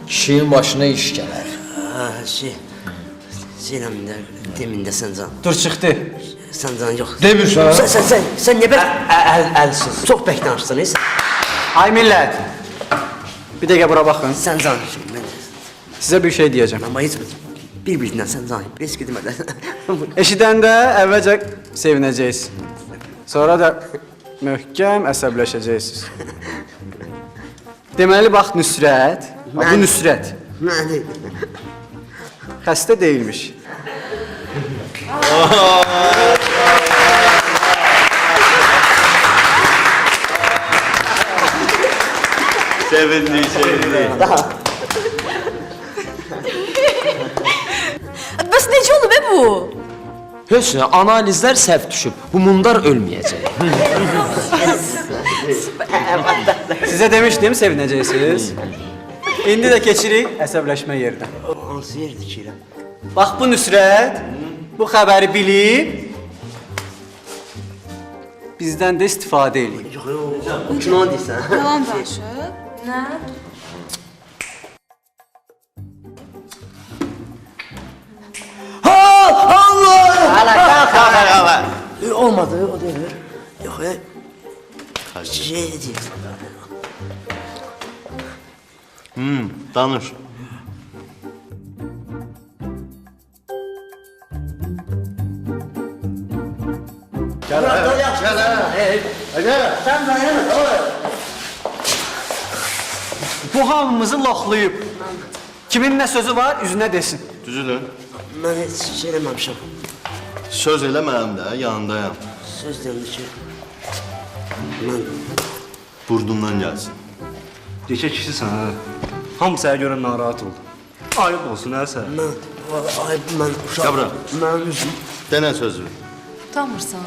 Kişinin başına iş gələr. Zeynəmində, demində Səncan. Dur çıxdı. Səncan yox. Demirsən? Sən niyə əlsiz? Çox bək danışdınız. Ay millət. Bir dəqiqə bura baxın. Səncan. Sizə bir şey deyəcəm. Amma heç bir-birindən Səncan. Heç gedmədən. Eşidəndə əvvəlcə sevinəcəksiniz. Sonra da möhkəm əsəbləşəcəksiniz. Deməli bax Nüsrət. Bu Nüsrət. Nədir? Xəstə deyilmiş. Sevindik. Bəs necə olub bu? Heç nə, analizlər səhv düşüb. Bu mundar ölməyəcək. Sizə demişdim sevinəcəksiniz. İndi də keçirik əsəbləşmə yerinə. Hansı yerdir ki? Bax bu Nüsrət bu xəbəri bilib bizdən də istifadə eləyib. Yox, kino deyirsən. Yalan danışıb. Nə? Olmadı, o deyil. Yox, şey deyil. Danış. Bu hamımızı loxlayıb. Kimin nə sözü var, üzünə desin. Düzülün. Mən heç şey eləməmişəm. Söz eləməyəm də, yanındayam. Söz deyildi ki, mən Burnumdan gəlsin. Yekə kişisən ha. Hamı sənə görə narahat oldu. Ayıb olsun hər sən. mən uşaq... Gel bura. Mən üzüm... Denə sözü. Utanmırsan?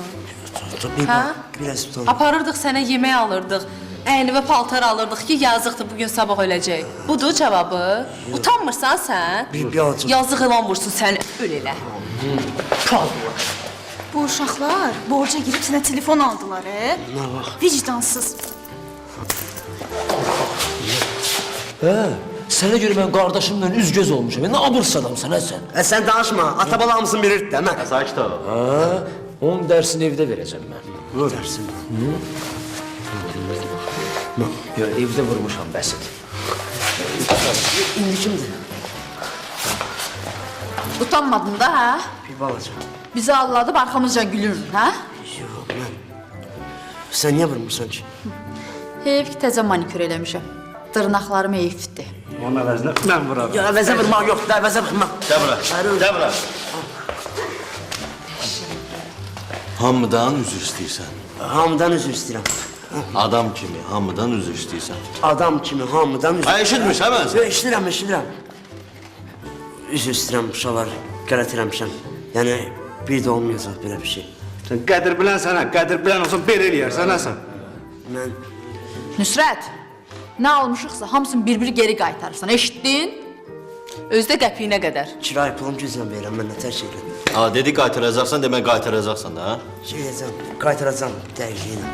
Hə? Hə? Biraz utandım. Aparırdıq sənə yemək alırdıq. Əynivə paltar alırdıq ki, yazıqdır bugün sabah öləcək. Budur cavabı. Utanmırsan sən? Bir alacaq. Yazıq ilan vursun səni. Öl elə. Bu uşaqlar borca girib sənə telefon aldılar, Nə vaxt? Vicdansız. Sənə görə mən qardaşımla üz-göz olmuşam. Nə abırs adamsan, hə sən? Sən danışma, ata-bala hamısını bilirdi də, mən. Sakit ol. Onun dərsini evdə verəcəm mən. Bu dərsin. Yox, evdə vurmuşam, bəsit. İndi kimdir? Utanmadın da, hə? Bir balaca. Bizi alladıb arxamızca gülürdün, hə? Yox, mən... Sən niyə vurmursan ki? Heyf ki, təzə manikür eləmişəm. Dırnaqlarım heyfdir. Onun əvəzinə mən vuraram. Ya, əvəzə vurmaq yoxdur, əvəzə vurmaq. Gel bura. Gel bura. Hamıdan üzr istəyirsən. Hamıdan üzr istəyirəm. Adam kimi hamıdan üzr istəyirsən. Adam kimi hamıdan üzr... Ha, eşitmirsən mən sən? Yox, eşidirəm. Üzr istəyirəm, uşaqlar, qələt eləmişəm. Yəni, bir də olmayacaq belə bir şey. Sən qədir bilən sənə, qədir bilən olsun bir eləyərsən ha sən. Mən... Nüsrət, nə almışıqsa hamısını bir-biri geri qaytarırsan, eşitdin? Özdə qəpiyinə qədər. Kirayə pulum güclə verirəm, mən nətər şey edirəm. Ha, dedi qaytaracaqsan, demək qaytaracaqsan da, ha? Şey edəcəm, qaytaracam dəqiqliyinə.